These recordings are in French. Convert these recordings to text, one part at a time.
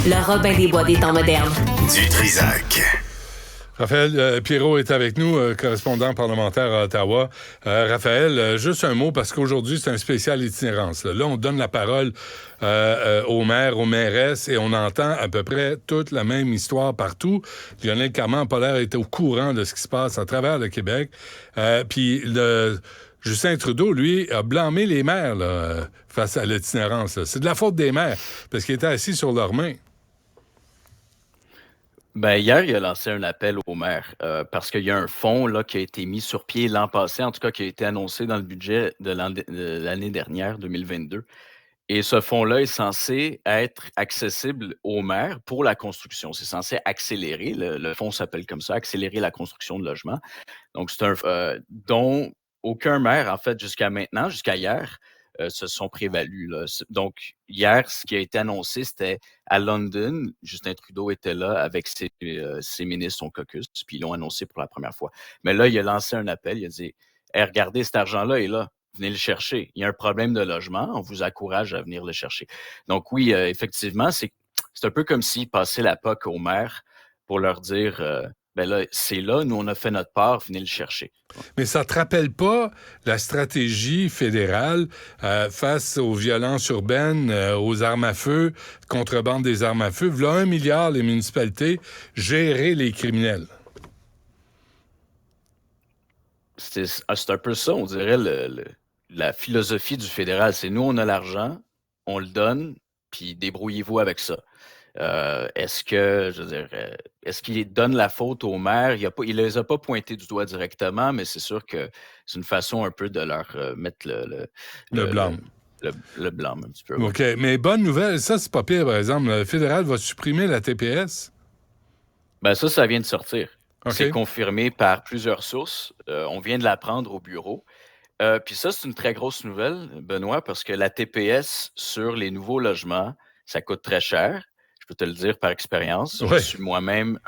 Le Robin des Bois des temps modernes. Du Trizac. Raphaël Pierrot est avec nous, correspondant parlementaire à Ottawa. Raphaël, juste un mot, parce qu'aujourd'hui, c'est un spécial itinérance. Là, on donne la parole aux maires, aux mairesses, et on entend à peu près toute la même histoire partout. Lionel Carman-Pollaert est au courant de ce qui se passe à travers le Québec. Puis Justin Trudeau, lui, a blâmé les maires là, face à l'itinérance. Là. C'est de la faute des maires, parce qu'ils étaient assis sur leurs mains. Ben, hier, il a lancé un appel aux maires parce qu'il y a un fonds là, qui a été mis sur pied l'an passé, en tout cas qui a été annoncé dans le budget de l'année dernière, 2022. Et ce fonds-là est censé être accessible aux maires pour la construction. C'est censé accélérer, le fonds s'appelle comme ça, accélérer la construction de logements. Donc, c'est un dont aucun maire, en fait, jusqu'à maintenant, jusqu'à hier, se sont prévalus. Là. Donc, hier, ce qui a été annoncé, c'était à London. Justin Trudeau était là avec ses ministres, son caucus, puis ils l'ont annoncé pour la première fois. Mais là, il a lancé un appel. Il a dit hey, regardez, cet argent-là est là. Venez le chercher. Il y a un problème de logement. On vous encourage à venir le chercher. Donc, oui, effectivement, c'est un peu comme s'il passait la POC aux maires pour leur dire ben là, c'est là, nous, on a fait notre part, venez le chercher. Mais ça te rappelle pas la stratégie fédérale face aux violences urbaines, aux armes à feu, contrebande des armes à feu? V'là 1 milliard, les municipalités, gérer les criminels. C'est un peu ça, on dirait, la philosophie du fédéral. C'est nous, on a l'argent, on le donne, puis débrouillez-vous avec ça. Est-ce qu'il donne la faute aux maires? Il les a pas pointés du doigt directement, mais c'est sûr que c'est une façon un peu de leur mettre Le blâme. Le blâme un petit peu. OK, mais bonne nouvelle, ça c'est pas pire, par exemple. Le fédéral va supprimer la TPS. Ben ça vient de sortir. Okay. C'est confirmé par plusieurs sources. On vient de l'apprendre au bureau. Puis ça, c'est une très grosse nouvelle, Benoît, parce que la TPS sur les nouveaux logements, ça coûte très cher. Je peux te le dire par expérience. Ouais. Je suis moi-même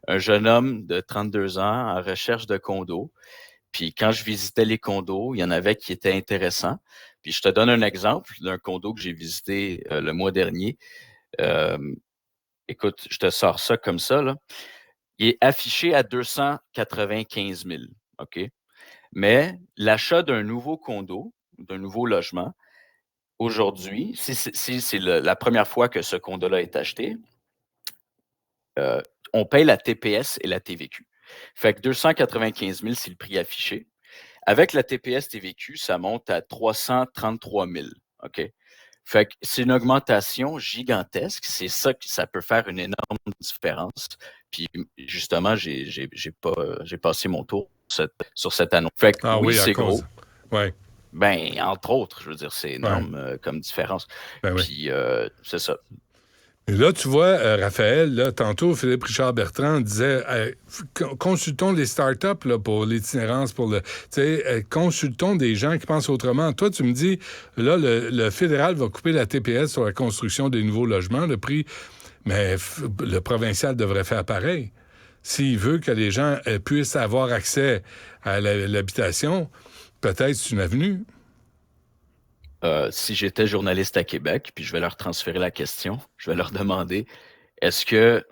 un jeune homme de 32 ans en recherche de condos. Puis quand je visitais les condos, il y en avait qui étaient intéressants. Puis je te donne un exemple d'un condo que j'ai visité le mois dernier. Écoute, je te sors ça comme ça, là. Il est affiché à 295 000, OK? Mais l'achat d'un nouveau condo, d'un nouveau logement, aujourd'hui, si c'est la première fois que ce condo-là est acheté, on paye la TPS et la TVQ. Fait que 295 000, c'est le prix affiché. Avec la TPS TVQ, ça monte à 333 000, OK? Fait que c'est une augmentation gigantesque. C'est ça que ça peut faire une énorme différence. Puis justement, j'ai passé mon tour sur cette annonce. Fait que oui, c'est gros. Ouais. Ben, entre autres, je veux dire, c'est énorme comme différence. Ben puis c'est ça. Et là, tu vois, Raphaël, là, tantôt, Philippe Richard Bertrand disait consultons les startups là, pour l'itinérance, consultons des gens qui pensent autrement. Toi, tu me dis, là, le fédéral va couper la TPS sur la construction des nouveaux logements, le prix, mais le provincial devrait faire pareil. S'il veut que les gens puissent avoir accès à l'habitation, peut-être c'est une avenue. Si j'étais journaliste à Québec, puis je vais leur transférer la question, je vais leur demander, est-ce que,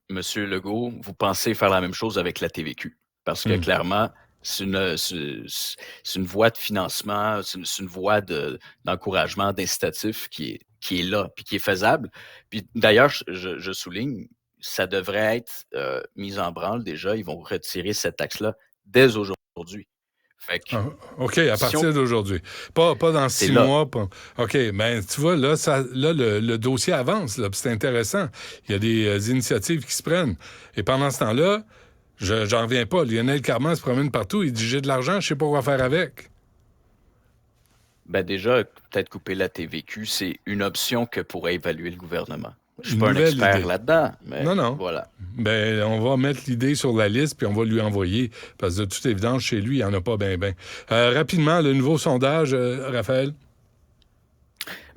M. Legault, vous pensez faire la même chose avec la TVQ? Parce que clairement, c'est une voie de financement, c'est une voie d'encouragement, d'incitatif qui est là, puis qui est faisable. Puis d'ailleurs, je souligne, ça devrait être mis en branle déjà. Ils vont retirer cette taxe-là dès aujourd'hui. Fait que, OK, à partir d'aujourd'hui. Pas dans 6 mois. OK, ben tu vois, là, le dossier avance, là, c'est intéressant. Il y a des initiatives qui se prennent. Et pendant ce temps-là, j'en reviens pas. Lionel Carman se promène partout, il dit « J'ai de l'argent, je sais pas quoi faire avec ». Ben déjà, peut-être couper la TVQ, c'est une option que pourrait évaluer le gouvernement. Je suis Une pas un nouvelle expert idée. là-dedans, mais Non. voilà. Ben, on va mettre l'idée sur la liste, puis on va lui envoyer, parce que de toute évidence, chez lui, il n'y en a pas ben. Rapidement, le nouveau sondage, Raphaël?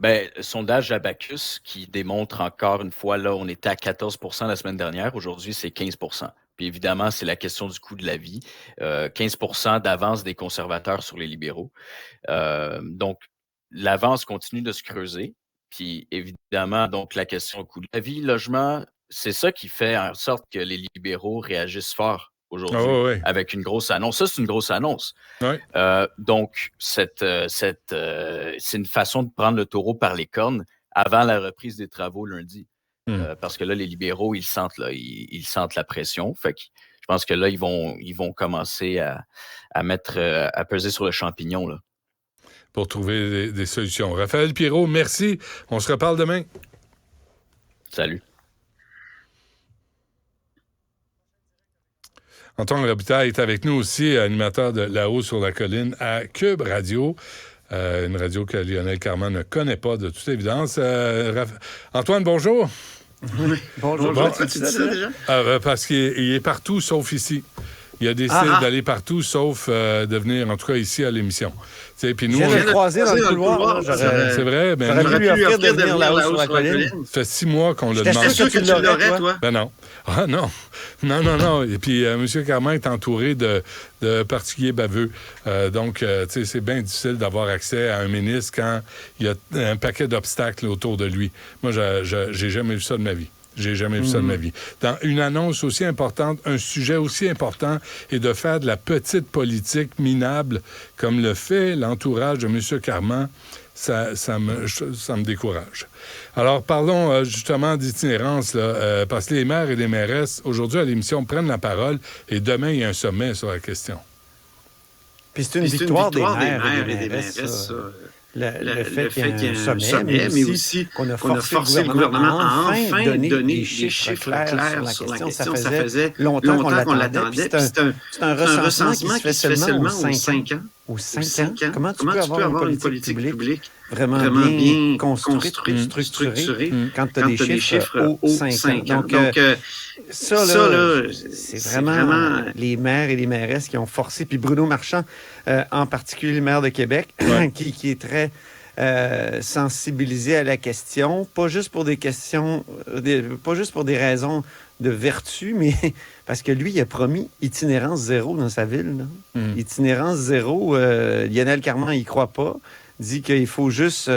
Ben, sondage Abacus qui démontre encore une fois, là, on était à 14 % la semaine dernière. Aujourd'hui, c'est 15 %. Puis évidemment, c'est la question du coût de la vie. 15 % d'avance des conservateurs sur les libéraux. Donc, l'avance continue de se creuser. Puis évidemment, donc la question coût de la vie, logement, c'est ça qui fait en sorte que les libéraux réagissent fort aujourd'hui Oui. avec une grosse annonce. Ça, c'est une grosse annonce. Ouais. Donc, c'est une façon de prendre le taureau par les cornes avant la reprise des travaux lundi. Parce que là, les libéraux, ils sentent la pression. Fait que je pense que là, ils vont commencer à peser sur le champignon, là. Pour trouver des solutions. Raphaël Pierrot, merci. On se reparle demain. Salut. Antoine Robitaille est avec nous aussi, animateur de Là-haut sur la colline à Cube Radio. Une radio que Lionel Carman ne connaît pas de toute évidence. Antoine, bonjour. Oui. Bonjour. Bon, tu dis ça déjà? Parce qu'il est partout sauf ici. Il a décidé d'aller partout sauf de venir, en tout cas, ici à l'émission. Puis nous, je viens de le croiser dans le couloir. C'est vrai. Ben, j'aurais pu lui offrir de venir là-haut sur la colline. Ça fait 6 mois qu'on l'a demandé. J'étais sûr que tu l'aurais, toi. Ben non. Ah non. Non. Et puis, M. Carman est entouré de particuliers baveux. Donc, c'est bien difficile d'avoir accès à un ministre quand il y a un paquet d'obstacles autour de lui. Moi, j'ai jamais vu ça de ma vie. J'ai jamais vu ça de ma vie. Dans une annonce aussi importante, un sujet aussi important, et de faire de la petite politique minable comme le fait l'entourage de M. Carman, ça me décourage. Alors, parlons justement d'itinérance, là, parce que les maires et les mairesses, aujourd'hui à l'émission, prennent la parole, et demain, il y a un sommet sur la question. Puis c'est une victoire des maires et des mairesses, le fait qu'il y ait un sommet, mais aussi qu'on a forcé le gouvernement à enfin donner des chiffres clairs sur la question. Ça faisait longtemps qu'on l'attendait. C'est un recensement qui se fait seulement aux 5 ans. Aux 5 ans? Comment tu peux avoir une politique publique vraiment bien construite, structurée, quand tu as des chiffres aux 5 ans? Donc, ça, là, c'est vraiment les maires et les mairesses qui ont forcé. Puis Bruno Marchand, en particulier le maire de Québec, qui est très sensibilisé à la question, pas juste pour des raisons de vertu, mais parce que lui, il a promis itinérance zéro dans sa ville. Itinérance zéro, Lionel Carman, il croit pas. Dit qu'il faut juste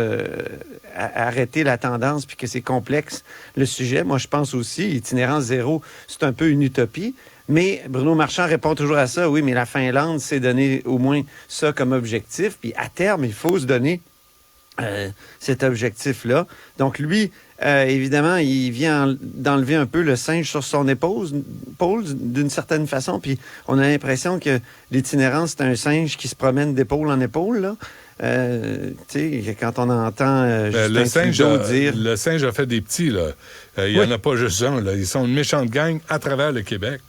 arrêter la tendance puis que c'est complexe le sujet. Moi, je pense aussi, itinérance zéro, c'est un peu une utopie. Mais Bruno Marchand répond toujours à ça. Oui, mais la Finlande s'est donné au moins ça comme objectif. Puis à terme, il faut se donner cet objectif-là. Donc lui, évidemment, il vient d'enlever un peu le singe sur son épaule d'une certaine façon. Puis on a l'impression que l'itinérance, c'est un singe qui se promène d'épaule en épaule, là. Quand on entend Justin Trudeau dire... Le singe a fait des petits, là. Il n'y en a pas juste un, là. Ils sont une méchante gang à travers le Québec.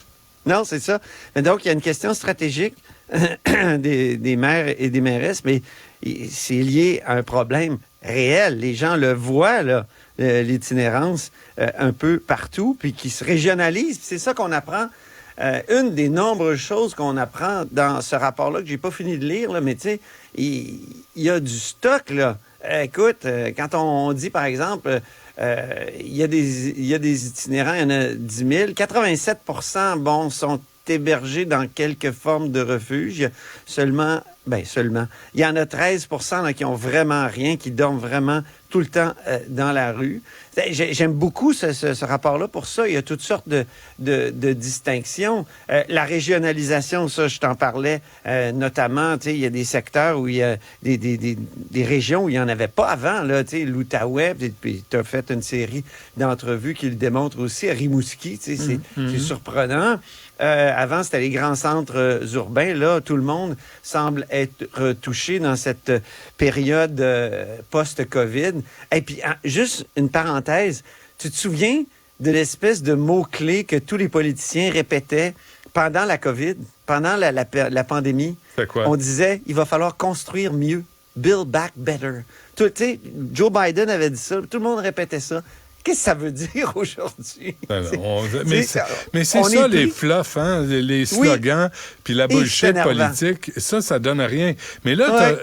Non, c'est ça. Mais donc, il y a une question stratégique des maires et des mairesses, mais c'est lié à un problème réel. Les gens le voient, là, l'itinérance, un peu partout, puis qui se régionalise. C'est ça qu'on apprend. Une des nombreuses choses qu'on apprend dans ce rapport-là, que j'ai pas fini de lire, là, mais tu sais, il y a du stock, là. Écoute, quand on dit, par exemple, il y a des itinérants, il y en a 10 000, 87 % sont hébergés dans quelques formes de refuge. Il y a seulement, il y en a 13 % là, qui ont vraiment rien, qui dorment vraiment tout le temps dans la rue. J'aime beaucoup ce rapport-là pour ça. Il y a toutes sortes de distinctions. La régionalisation, ça, je t'en parlais, notamment, il y a des secteurs où il y a des régions où il n'y en avait pas avant, là, l'Outaouais, puis tu as fait une série d'entrevues qui le démontrent aussi, à Rimouski, c'est surprenant. Avant, c'était les grands centres urbains. Là, tout le monde semble être touché dans cette période post-COVID. Et puis, juste une parenthèse, tu te souviens de l'espèce de mot-clé que tous les politiciens répétaient pendant la COVID, pendant la pandémie? C'est quoi? On disait, il va falloir construire mieux. Build back better. Joe Biden avait dit ça. Tout le monde répétait ça. Qu'est-ce que ça veut dire aujourd'hui? Mais c'est ça, les fluffs, hein, les slogans, puis la bullshit politique, ça donne rien. Mais là,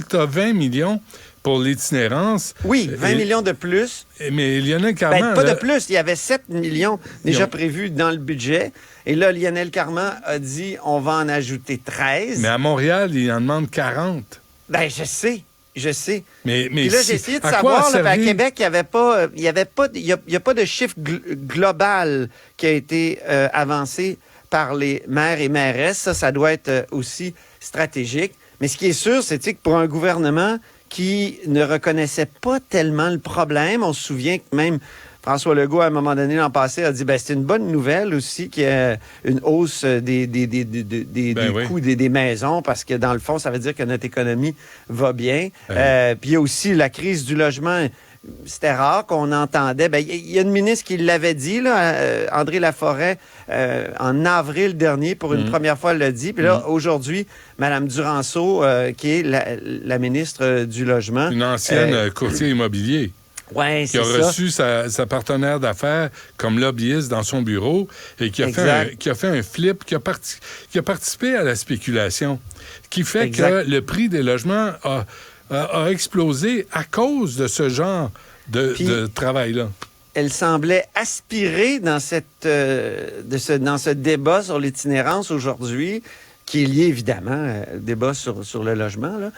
tu as 20 millions pour l'itinérance. Oui, 20 millions de plus. Mais Lionel Carman... pas de plus, il y avait 7 millions déjà prévus dans le budget. Et là, Lionel Carman a dit, on va en ajouter 13. Mais à Montréal, il en demande 40. Je sais. Puis là, j'ai essayé de savoir, là, à Québec, il n'y a pas de chiffre global qui a été avancé par les maires et mairesses. Ça doit être aussi stratégique. Mais ce qui est sûr, c'est que pour un gouvernement qui ne reconnaissait pas tellement le problème, on se souvient que même François Legault, à un moment donné, l'an passé, a dit c'est une bonne nouvelle aussi qu'il y ait une hausse des coûts des maisons, parce que dans le fond, ça veut dire que notre économie va bien. Puis il y a aussi la crise du logement. C'était rare qu'on entendait. Il y a une ministre qui l'avait dit, là, André Laforêt, en avril dernier, pour une première fois, elle l'a dit. Puis là, aujourd'hui, Mme Duranceau, qui est la ministre du Logement. Une ancienne courtier immobilier. Ouais, qui a reçu sa partenaire d'affaires comme lobbyiste dans son bureau et qui a fait un flip, qui a participé à la spéculation, qui fait que le prix des logements a explosé à cause de ce genre de travail-là. Elle semblait aspirer dans dans ce débat sur l'itinérance aujourd'hui, qui est lié évidemment au débat sur le logement, là.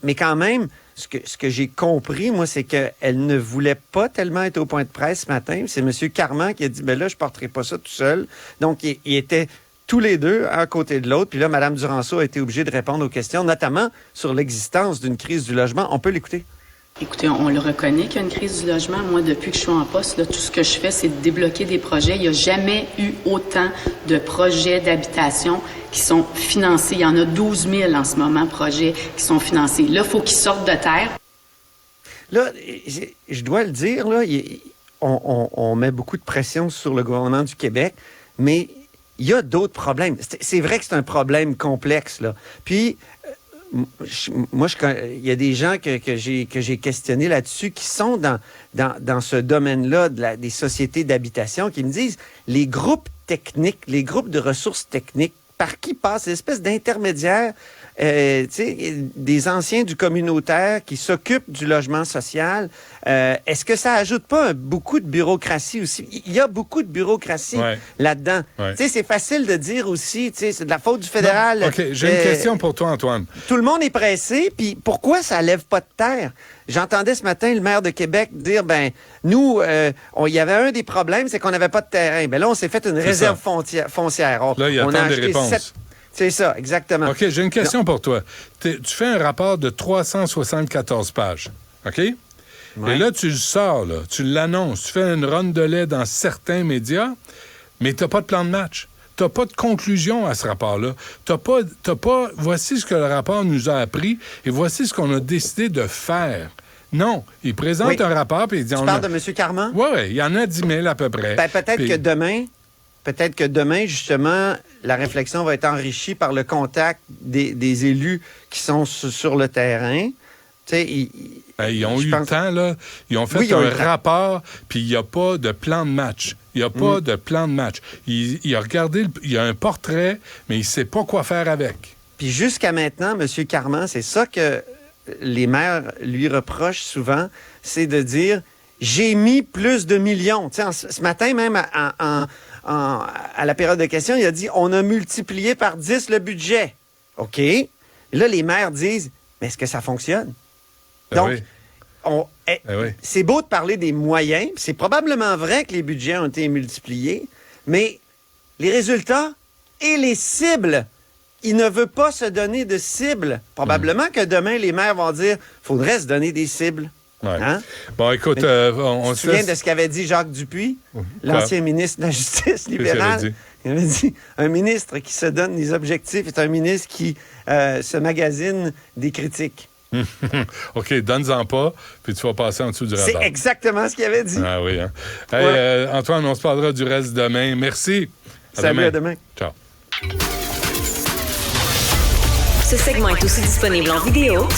Mais quand même, ce que j'ai compris, moi, c'est qu'elle ne voulait pas tellement être au point de presse ce matin. C'est M. Carman qui a dit, là, je ne porterai pas ça tout seul. Donc, ils étaient tous les deux à côté de l'autre. Puis là, Mme Duranceau a été obligée de répondre aux questions, notamment sur l'existence d'une crise du logement. On peut l'écouter. Écoutez, on le reconnaît qu'il y a une crise du logement. Moi, depuis que je suis en poste, là, tout ce que je fais, c'est de débloquer des projets. Il n'y a jamais eu autant de projets d'habitation qui sont financés. Il y en a 12 000 en ce moment, projets qui sont financés. Là, il faut qu'ils sortent de terre. Là, je dois le dire, là, on met beaucoup de pression sur le gouvernement du Québec, mais il y a d'autres problèmes. C'est vrai que c'est un problème complexe, là. Puis, moi, il y a des gens que j'ai questionnés là-dessus qui sont dans ce domaine-là des sociétés d'habitation qui me disent les groupes techniques, les groupes de ressources techniques, par qui passent, l'espèce d'intermédiaires, des anciens du communautaire qui s'occupent du logement social. Est-ce que ça ajoute pas beaucoup de bureaucratie aussi? Il y a beaucoup de bureaucratie là-dedans. Ouais. C'est facile de dire aussi, c'est de la faute du fédéral. Non. OK, j'ai une question pour toi, Antoine. Tout le monde est pressé, puis pourquoi ça lève pas de terre? J'entendais ce matin le maire de Québec dire, nous, il y avait un des problèmes, c'est qu'on n'avait pas de terrain. Là, on s'est fait une réserve foncière. Là, il y a tant de réponses. C'est ça, exactement. OK, j'ai une question pour toi. Tu fais un rapport de 374 pages, OK? Ouais. Et là, tu le sors, là, tu l'annonces, tu fais une ronde de lait dans certains médias, mais tu n'as pas de plan de match. Tu n'as pas de conclusion à ce rapport-là. T'as pas voici ce que le rapport nous a appris et voici ce qu'on a décidé de faire. Non, il présente un rapport et il dit... Tu parles de M. Carman? Oui, il y en a 10 000 à peu près. Peut-être que demain, justement, la réflexion va être enrichie par le contact des élus qui sont sur le terrain. Ils ont eu le temps, là. Ils ont fait un rapport, puis il n'y a pas de plan de match. Il n'y a pas de plan de match. Il a regardé, il y a un portrait, mais il ne sait pas quoi faire avec. Puis jusqu'à maintenant, M. Carman, c'est ça que les maires lui reprochent souvent, c'est de dire « j'ai mis plus de millions ». Ce matin, même, à la période de questions, il a dit « on a multiplié par 10 le budget ». OK. Et là, les maires disent « mais est-ce que ça fonctionne? » Donc, c'est beau de parler des moyens. C'est probablement vrai que les budgets ont été multipliés, mais les résultats et les cibles, il ne veut pas se donner de cibles. Probablement que demain, les maires vont dire « faudrait se donner des cibles ». Ouais. Hein? Bon, écoute, on se souvient de ce qu'avait dit Jacques Dupuis, l'ancien ministre de la Justice libérale. Il avait dit un ministre qui se donne des objectifs est un ministre qui se magasine des critiques. OK, donne-en pas, puis tu vas passer en dessous du radar. C'est exactement ce qu'il avait dit. Ah oui, hein? Hey, Antoine, on se parlera du reste demain. Merci. Salut, à demain. Ciao. Ce segment est aussi disponible en vidéo sur